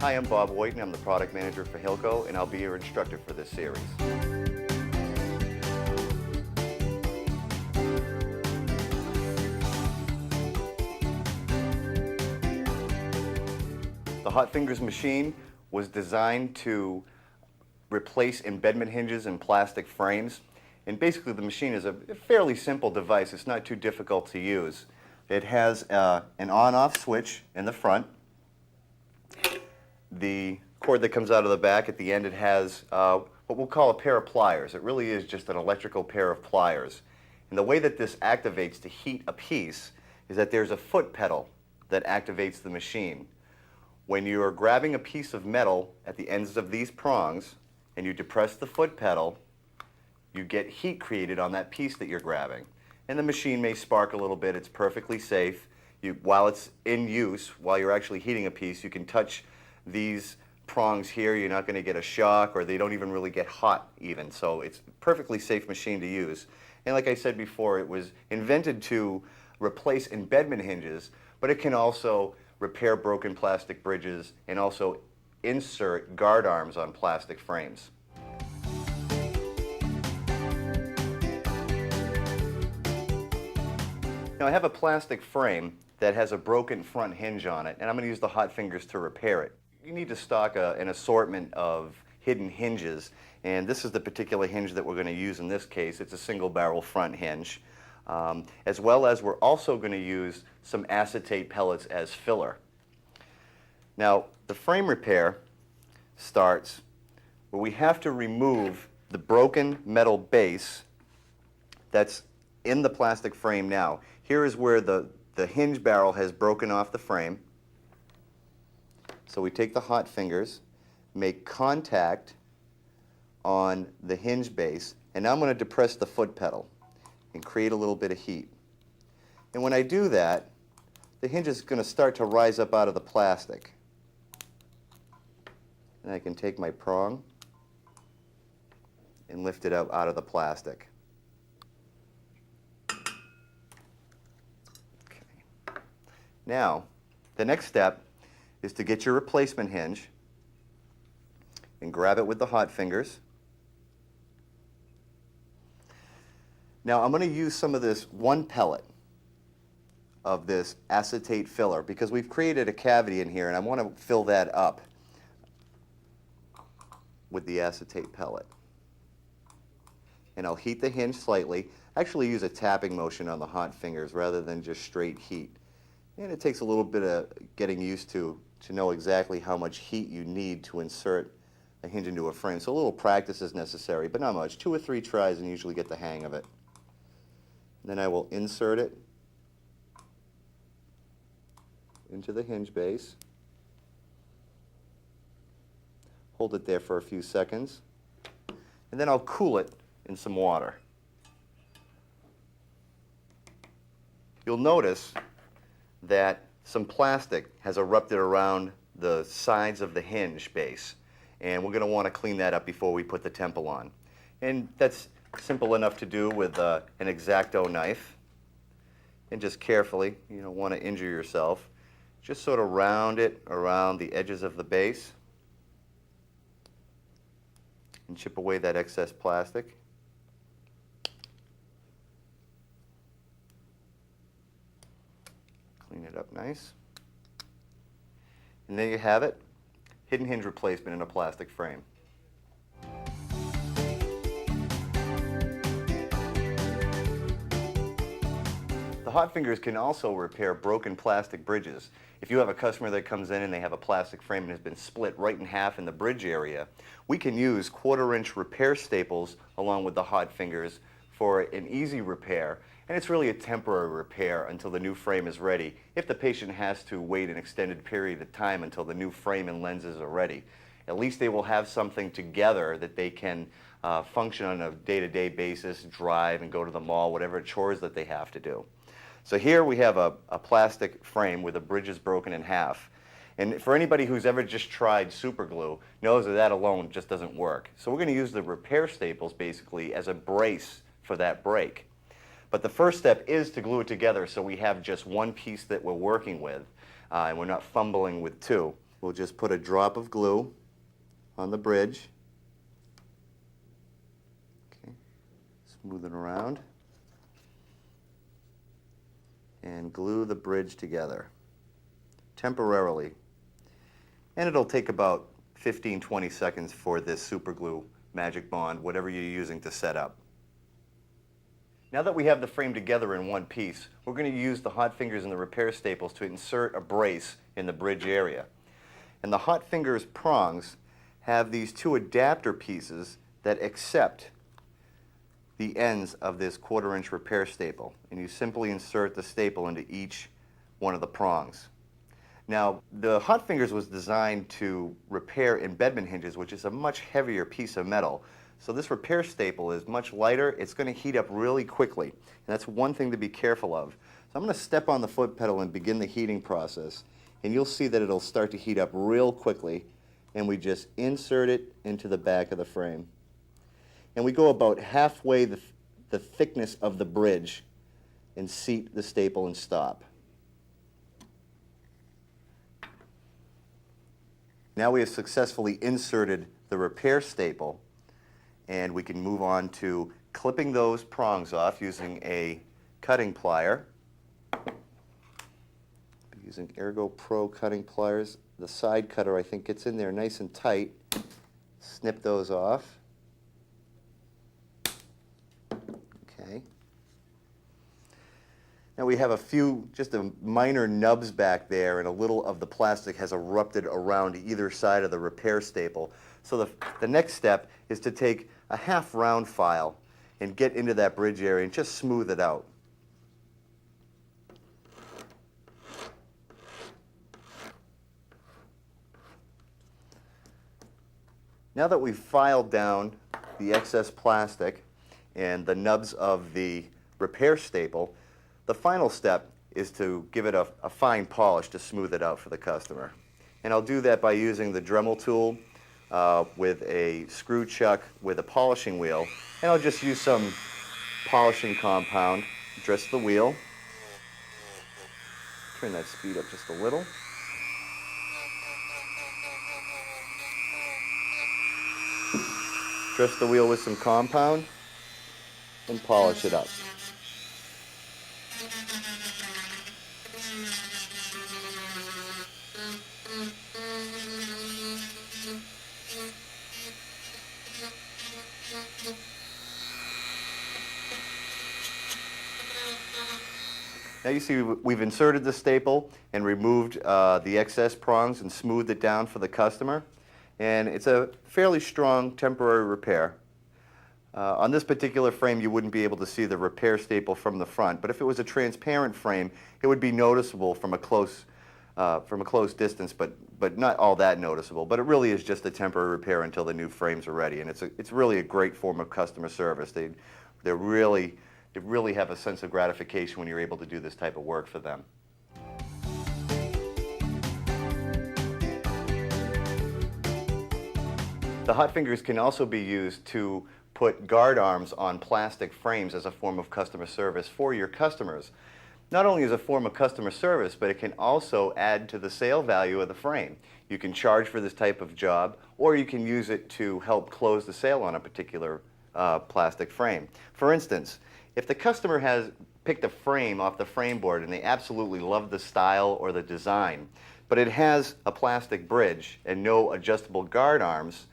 Hi, I'm Bob Whiten. I'm the product manager for Hilco, and I'll be your instructor for this series. The Hot Fingers machine was designed to replace embedment hinges in plastic frames. And basically the machine is a fairly simple device. It's not too difficult to use. It has an on-off switch in the front. The cord that comes out of the back, at the end it has what we'll call a pair of pliers. It really is just an electrical pair of pliers. And the way that this activates to heat a piece is that there's a foot pedal that activates the machine. When you're grabbing a piece of metal at the ends of these prongs and you depress the foot pedal, you get heat created on that piece that you're grabbing. And the machine may spark a little bit. It's perfectly safe. While it's in use, while you're actually heating a piece, you can touch these prongs here. You're not going to get a shock, or they don't even really get hot even. So it's a perfectly safe machine to use. And like I said before, it was invented to replace embedment hinges, but it can also repair broken plastic bridges and also insert guard arms on plastic frames. Now I have a plastic frame that has a broken front hinge on it, and I'm going to use the Hot Fingers to repair it. You need to stock an assortment of hidden hinges, and this is the particular hinge that we're going to use in this case. It's a single barrel front hinge, as well as we're also going to use some acetate pellets as filler. Now the frame repair starts where we have to remove the broken metal base that's in the plastic frame now. Here is where the hinge barrel has broken off the frame. So we take the Hot Fingers, make contact on the hinge base, and now I'm going to depress the foot pedal and create a little bit of heat. And when I do that, the hinge is going to start to rise up out of the plastic. And I can take my prong and lift it out of the plastic. Now, the next step is to get your replacement hinge and grab it with the Hot Fingers. Now, I'm going to use some of this one pellet of this acetate filler because we've created a cavity in here and I want to fill that up with the acetate pellet. And I'll heat the hinge slightly. Actually use a tapping motion on the Hot Fingers rather than just straight heat. And it takes a little bit of getting used to know exactly how much heat you need to insert a hinge into a frame. So a little practice is necessary, but not much. 2 or 3 tries and you usually get the hang of it. Then I will insert it into the hinge base. Hold it there for a few seconds. And then I'll cool it in some water. You'll notice that some plastic has erupted around the sides of the hinge base, and we're going to want to clean that up before we put the temple on. And that's simple enough to do with an X-Acto knife. And just carefully, you don't want to injure yourself, just sort of round it around the edges of the base and chip away that excess plastic. Clean it up nice. And there you have it, hidden hinge replacement in a plastic frame. The Hot Fingers can also repair broken plastic bridges. If you have a customer that comes in and they have a plastic frame and has been split right in half in the bridge area, we can use 1/4-inch repair staples along with the Hot Fingers for an easy repair. And it's really a temporary repair until the new frame is ready, if the patient has to wait an extended period of time until the new frame and lenses are ready. At least they will have something together that they can function on a day-to-day basis, drive and go to the mall, whatever chores that they have to do. So here we have a plastic frame where the bridge is broken in half. And for anybody who's ever just tried super glue knows that that alone just doesn't work. So we're going to use the repair staples basically as a brace for that break. But the first step is to glue it together so we have just one piece that we're working with and we're not fumbling with 2. we'll just put a drop of glue on the bridge. Okay. Smooth it around. And glue the bridge together temporarily. And it'll take about 15-20 seconds for this super glue, magic bond, whatever you're using to set up. Now that we have the frame together in one piece, we're going to use the hot fingers and the repair staples to insert a brace in the bridge area. And the hot fingers prongs have these two adapter pieces that accept the ends of this 1/4 inch repair staple, and you simply insert the staple into each one of the prongs. Now, the hot fingers was designed to repair embedment hinges, which is a much heavier piece of metal. So this repair staple is much lighter. It's going to heat up really quickly, and that's one thing to be careful of. So I'm going to step on the foot pedal and begin the heating process, and you'll see that it'll start to heat up real quickly, and we just insert it into the back of the frame. And we go about halfway the thickness of the bridge and seat the staple and stop. Now we have successfully inserted the repair staple, and we can move on to clipping those prongs off using a cutting plier. Using Ergo Pro cutting pliers. The side cutter, I think, gets in there nice and tight. Snip those off. Okay. Now we have just a minor nubs back there, and a little of the plastic has erupted around either side of the repair staple. So the next step is to take a half round file and get into that bridge area and just smooth it out. Now that we've filed down the excess plastic and the nubs of the repair staple, the final step is to give it a fine polish to smooth it out for the customer. And I'll do that by using the Dremel tool with a screw chuck with a polishing wheel. And I'll just use some polishing compound, dress the wheel. Turn that speed up just a little. Dress the wheel with some compound and polish it up. Now you see we've inserted the staple and removed the excess prongs and smoothed it down for the customer. And it's a fairly strong temporary repair. On this particular frame, you wouldn't be able to see the repair staple from the front, but if it was a transparent frame, it would be noticeable from a close distance, but not all that noticeable. But it really is just a temporary repair until the new frames are ready, and it's really a great form of customer service. They really have a sense of gratification when you're able to do this type of work for them. The hot fingers can also be used to put guard arms on plastic frames as a form of customer service for your customers. Not only as a form of customer service, but it can also add to the sale value of the frame. You can charge for this type of job, or you can use it to help close the sale on a particular plastic frame. For instance, if the customer has picked a frame off the frame board and they absolutely love the style or the design, but it has a plastic bridge and no adjustable guard arms,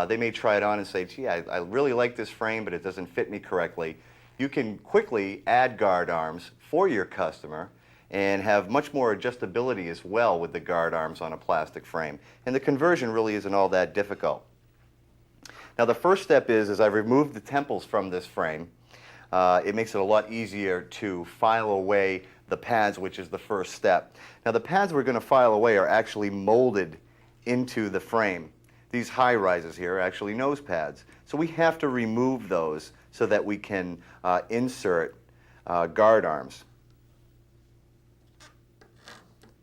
they may try it on and say, gee, I really like this frame, but it doesn't fit me correctly. You can quickly add guard arms for your customer and have much more adjustability as well with the guard arms on a plastic frame. And the conversion really isn't all that difficult. Now the first step is I've removed the temples from this frame. It makes it a lot easier to file away the pads, which is the first step. Now the pads we're going to file away are actually molded into the frame. These high rises here are actually nose pads. So we have to remove those so that we can insert guard arms.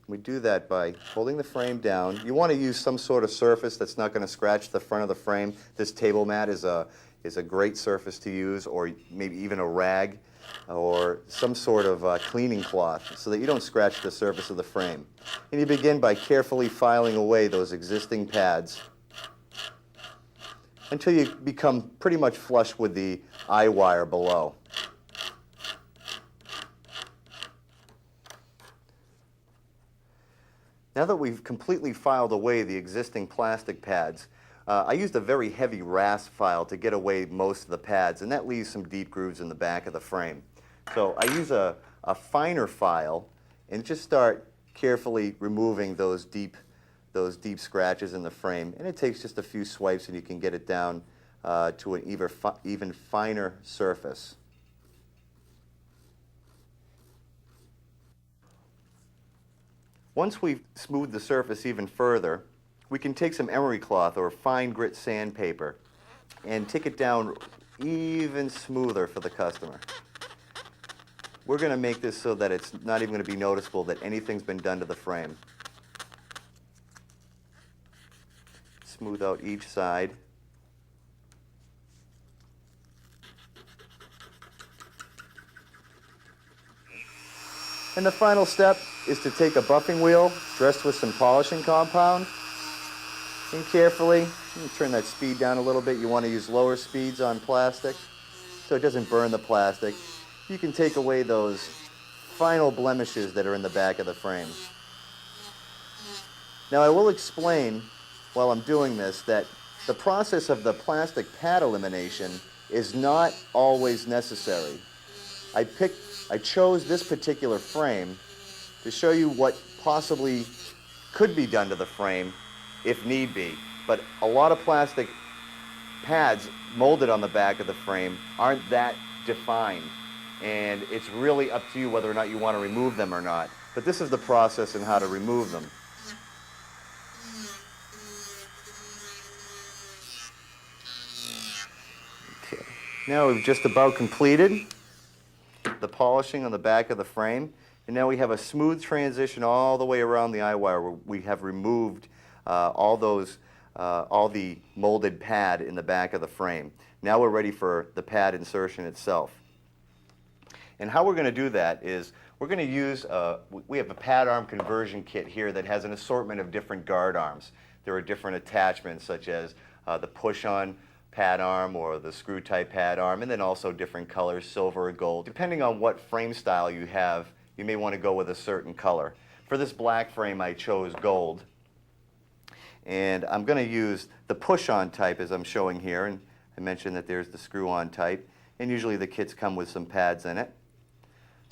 We do that by holding the frame down. You want to use some sort of surface that's not going to scratch the front of the frame. This table mat is a great surface to use, or maybe even a rag. or some sort of cleaning cloth so that you don't scratch the surface of the frame. And you begin by carefully filing away those existing pads until you become pretty much flush with the eye wire below. Now that we've completely filed away the existing plastic pads, I used a very heavy rasp file to get away most of the pads, and that leaves some deep grooves in the back of the frame. So I use a finer file and just start carefully removing those deep scratches in the frame. And it takes just a few swipes and you can get it down to an even finer surface. Once we've smoothed the surface even further, we can take some emery cloth or fine grit sandpaper and take it down even smoother for the customer. We're going to make this so that it's not even going to be noticeable that anything's been done to the frame. Smooth out each side. And the final step is to take a buffing wheel dressed with some polishing compound and carefully turn that speed down a little bit. You want to use lower speeds on plastic so it doesn't burn the plastic. You can take away those final blemishes that are in the back of the frame. Now I will explain while I'm doing this that the process of the plastic pad elimination is not always necessary. I chose this particular frame to show you what possibly could be done to the frame if need be. But a lot of plastic pads molded on the back of the frame aren't that defined. And it's really up to you whether or not you want to remove them or not. But this is the process and how to remove them. Okay. Now we've just about completed the polishing on the back of the frame, and now we have a smooth transition all the way around the eye wire where we have removed all the molded pad in the back of the frame. Now we're ready for the pad insertion itself. And how we're going to do that is we're going to use, we have a pad arm conversion kit here that has an assortment of different guard arms. There are different attachments such as the push-on pad arm or the screw type pad arm, and then also different colors, silver or gold. Depending on what frame style you have, you may want to go with a certain color. For this black frame I chose gold, and I'm going to use the push-on type as I'm showing here, and I mentioned that there's the screw-on type, and usually the kits come with some pads in it.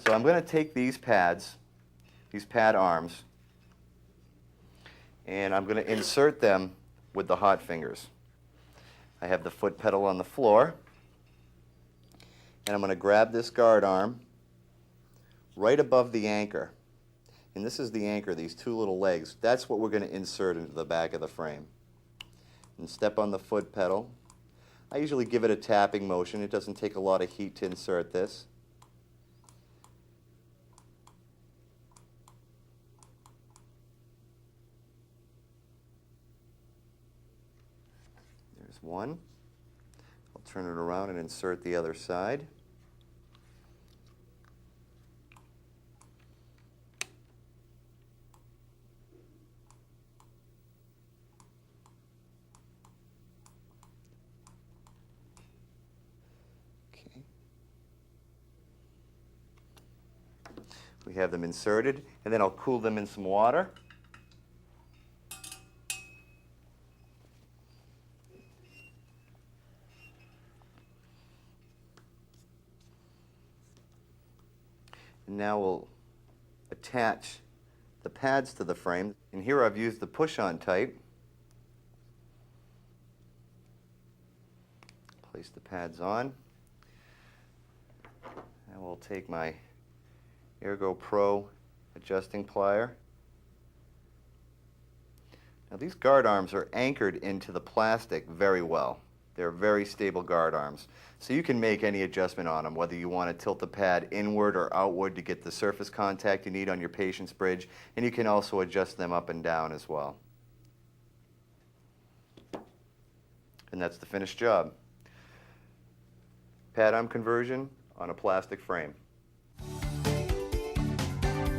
So I'm going to take these pads, these pad arms, and I'm going to insert them with the hot fingers. I have the foot pedal on the floor, and I'm going to grab this guard arm right above the anchor. And this is the anchor, these two little legs. That's what we're going to insert into the back of the frame. And step on the foot pedal. I usually give it a tapping motion. It doesn't take a lot of heat to insert this. There's one. I'll turn it around and insert the other side. Okay. We have them inserted, and then I'll cool them in some water. And now we'll attach the pads to the frame. And here I've used the push-on type. Place the pads on. And we'll take my Ergo Pro adjusting plier. Now these guard arms are anchored into the plastic very well. They're very stable guard arms. So you can make any adjustment on them, whether you want to tilt the pad inward or outward to get the surface contact you need on your patient's bridge, and you can also adjust them up and down as well. And that's the finished job. Pad arm conversion on a plastic frame.